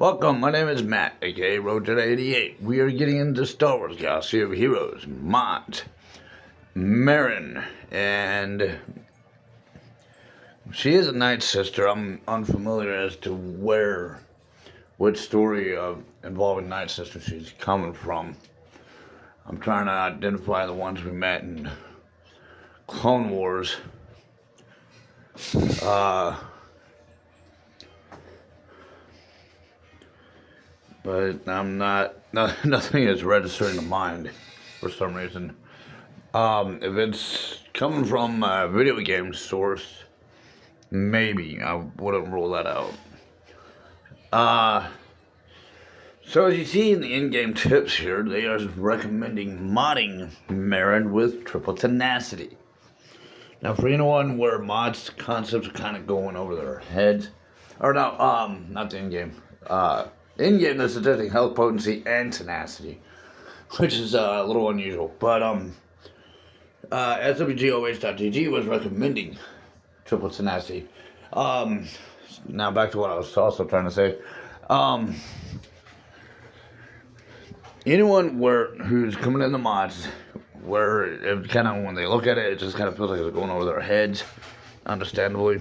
Welcome, my name is Matt, aka Road88. We are getting into Star Wars Galaxy of Heroes mods. Merrin, and she is a Night Sister. I'm unfamiliar as to which story involving Night Sister she's coming from. I'm trying to identify the ones we met in Clone Wars. But I'm nothing is registering to mind for some reason. If it's coming from a video game source, maybe I wouldn't rule that out. So as you see in the in-game tips here, they are recommending modding Merrin with triple tenacity. Now, for anyone where mods concepts are kind of going over their heads, or no, not the in-game. In-game, they're suggesting health, potency, and tenacity, which is a little unusual. But SWGOH.GG was recommending triple tenacity. Now back to what I was also trying to say. Anyone who's coming in the mods, where it kind of, when they look at it, it just kind of feels like it's going over their heads, understandably.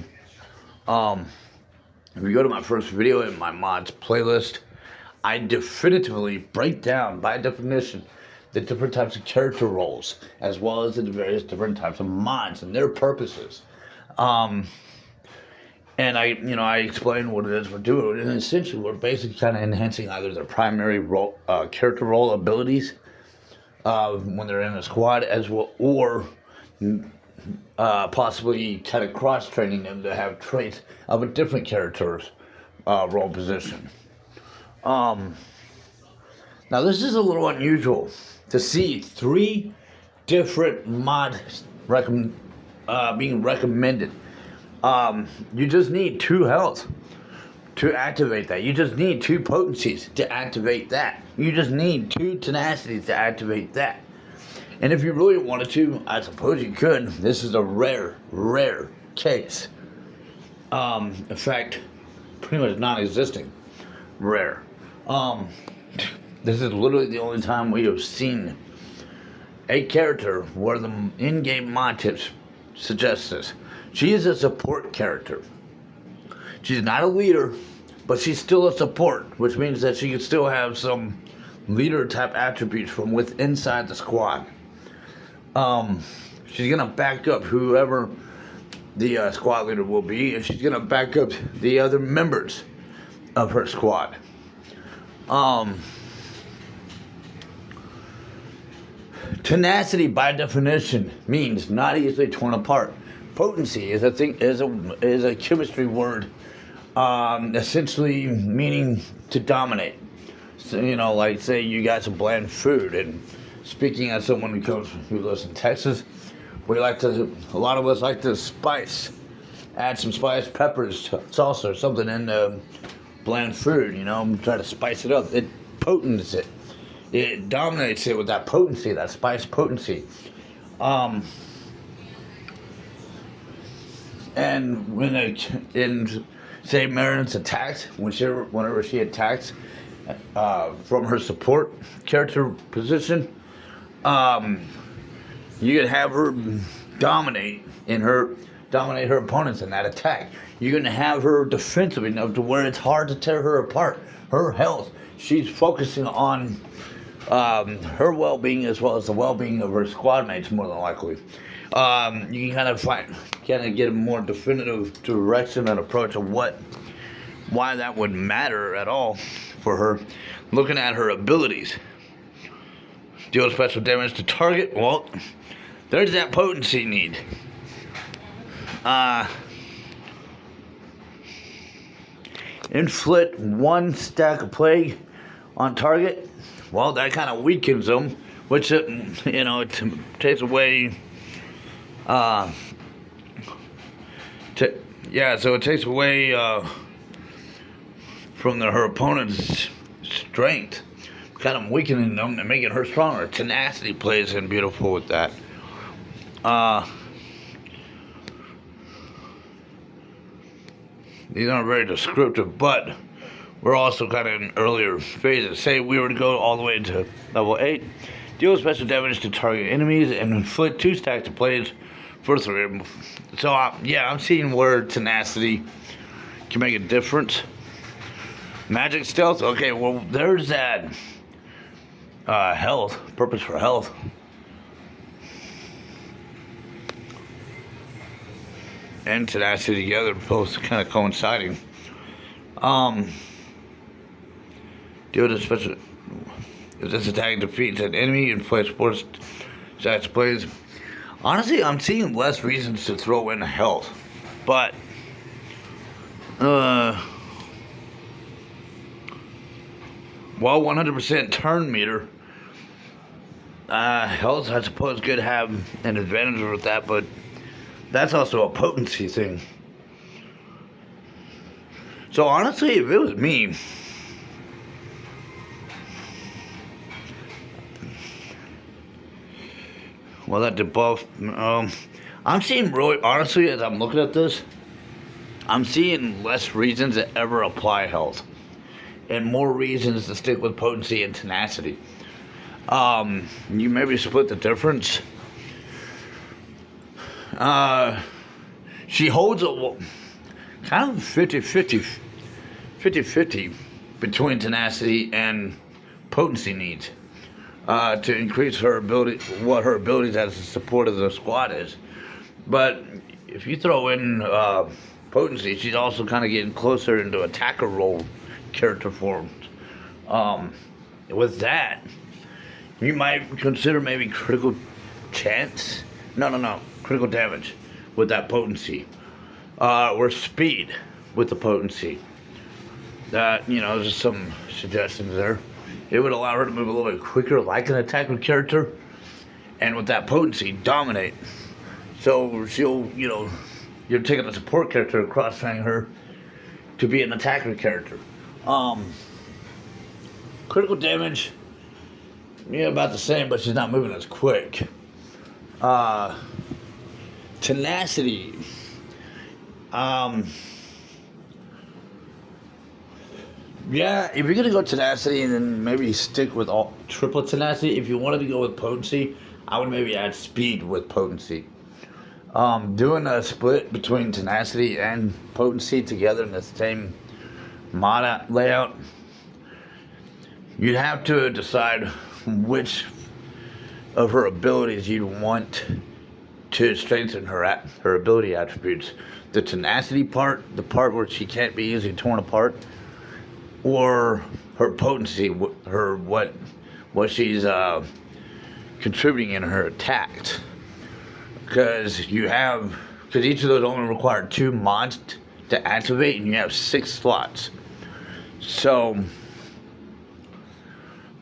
If you go to my first video in my mods playlist, I definitively break down, by definition, the different types of character roles, as well as the various different types of mods and their purposes. And I explain what it is we're doing, and essentially we're basically kind of enhancing either their primary role, character role abilities when they're in a squad, as well, or possibly kind of cross-training them to have traits of a different character's role position. Now this is a little unusual to see 3 different mods being recommended. You just need 2 health to activate that. You just need 2 potencies to activate that. You just need 2 tenacities to activate that. And if you really wanted to, I suppose you could. This is a rare case. In fact, pretty much non-existing rare. This is literally the only time we have seen a character where the in-game mod tips suggest this. She is a support character. She's not a leader, but she's still a support, which means that she can still have some leader type attributes from inside the squad. She's gonna back up whoever the squad leader will be, and she's gonna back up the other members of her squad. Tenacity, by definition, means not easily torn apart. Potency is a chemistry word, essentially meaning to dominate. So, like say you got some bland food, and speaking as someone who lives in Texas, a lot of us like to add some spice, peppers, salsa, or something in bland food. Try to spice it up. It potents it. It dominates it with that potency, that spice potency. And say Merrin's attacked, whenever she attacks from her support character position, you can have her dominate her opponents in that attack. You're gonna have her defensive enough to where it's hard to tear her apart. Her health, she's focusing on her well-being as well as the well-being of her squad mates, more than likely. You can kind of get a more definitive direction and approach of why that would matter at all for her. Looking at her abilities, deal special damage to target. Well, there's that potency need. Inflict 1 stack of plague on target. Well, that kind of weakens them, which it takes away. So it takes away from her opponent's strength, kind of weakening them and making her stronger. Tenacity plays in beautiful with that. These aren't very descriptive, but we're also kind of in earlier phases. Say we were to go all the way to level 8, deal special damage to target enemies, and inflict 2 stacks of blades for 3. So, yeah, I'm seeing where tenacity can make a difference. Magic stealth, okay, well, there's that health, purpose for health. And tenacity together, both kind of coinciding. Deal with a special. If this attack defeats an enemy and plays sports stats plays. Honestly, I'm seeing less reasons to throw in health. But while 100% turn meter, health I suppose could have an advantage with that, but that's also a potency thing. So honestly, if it was me, well, that debuff, I'm seeing really, honestly, as I'm looking at this, I'm seeing less reasons to ever apply health, and more reasons to stick with potency and tenacity. You maybe split the difference. She holds a kind of 50-50 between tenacity and potency needs to increase her ability, what her abilities as a support of the squad is. But if you throw in potency, she's also kind of getting closer into attacker role character forms. With that, you might consider maybe critical chance. No. Critical damage with that potency. Or speed with the potency. Just some suggestions there. It would allow her to move a little bit quicker like an attacker character. And with that potency, dominate. So she'll, you're taking a support character and cross-training her to be an attacker character. Critical damage, yeah, about the same, but she's not moving as quick. Tenacity. Yeah, if you're gonna go tenacity and then maybe stick with all triple tenacity, if you wanted to go with potency, I would maybe add speed with potency. Doing a split between tenacity and potency together in the same mod layout, you'd have to decide which of her abilities you'd want to strengthen her ability attributes. The tenacity part, the part where she can't be easily torn apart, or her potency, what she's contributing in her attacks. Because each of those only require 2 mods to activate, and you have 6 slots. So,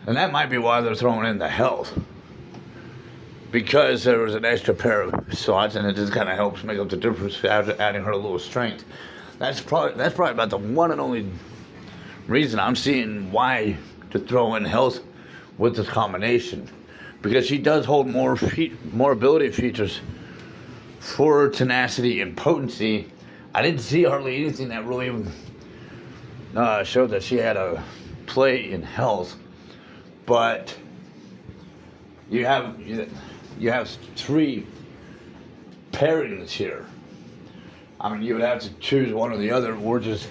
and that might be why they're throwing in the health, because there was an extra pair of slots, and it just kind of helps make up the difference after adding her a little strength. That's probably about the one and only reason I'm seeing why to throw in health with this combination, because she does hold more ability features for tenacity and potency. I didn't see hardly anything that really showed that she had a play in health, but you have 3 pairings here. I mean, you would have to choose one or the other, or just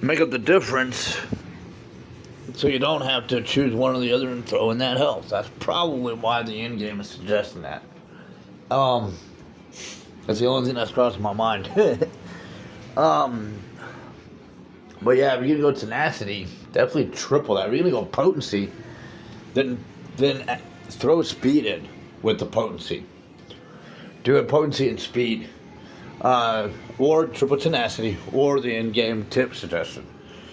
make up the difference, so you don't have to choose one or the other and throw in that health. That's probably why the end game is suggesting that. That's the only thing that's crossed my mind. But yeah, if you're gonna go tenacity, definitely triple that. If you're gonna go potency, then throw speed in with the potency. Do it potency and speed, or triple tenacity, or the in-game tip suggestion.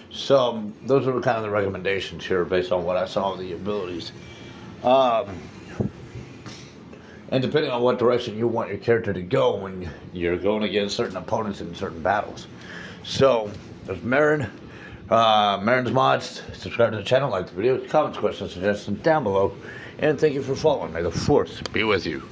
So those are kind of the recommendations here based on what I saw of the abilities. And depending on what direction you want your character to go when you're going against certain opponents in certain battles. So there's Merrin, Merrin's Mods. Subscribe to the channel, like the video, comments, questions, suggestions down below. And thank you for following. May the Force be with you.